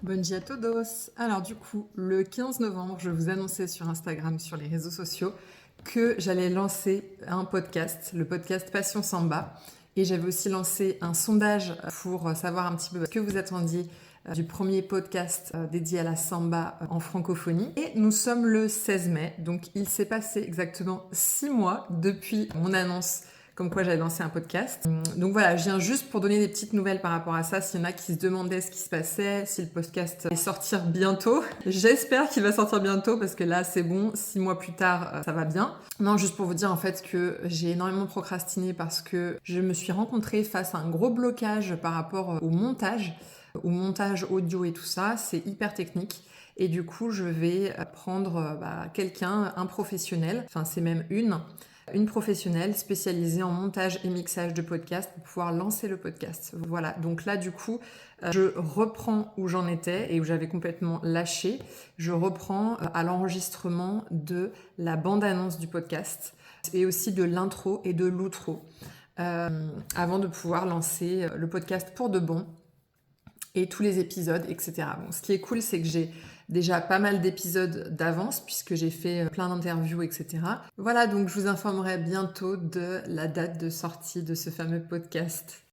Bonjour à todos. Alors du coup, le 15 novembre, je vous annonçais sur Instagram, sur les réseaux sociaux, que j'allais lancer un podcast, le podcast Passion Samba. Et j'avais aussi lancé un sondage pour savoir un petit peu ce que vous attendiez du premier podcast dédié à la samba en francophonie. Et nous sommes le 16 mai, donc il s'est passé exactement 6 mois depuis mon annonce comme quoi j'avais lancé un podcast. Donc voilà, je viens juste pour donner des petites nouvelles par rapport à ça, s'il y en a qui se demandaient ce qui se passait, si le podcast allait sortir bientôt. J'espère qu'il va sortir bientôt parce que là c'est bon, 6 mois plus tard, ça va bien. Non, juste pour vous dire en fait que j'ai énormément procrastiné parce que je me suis rencontrée face à un gros blocage par rapport au montage audio et tout ça, c'est hyper technique. Et du coup, je vais prendre quelqu'un, un professionnel, enfin c'est même une professionnelle spécialisée en montage et mixage de podcasts pour pouvoir lancer le podcast. Voilà, donc là du coup, je reprends où j'en étais et où j'avais complètement lâché. Je reprends à l'enregistrement de la bande-annonce du podcast et aussi de l'intro et de l'outro avant de pouvoir lancer le podcast pour de bon et tous les épisodes, etc. Bon, ce qui est cool, c'est que j'ai déjà pas mal d'épisodes d'avance puisque j'ai fait plein d'interviews, etc. Voilà, donc je vous informerai bientôt de la date de sortie de ce fameux podcast.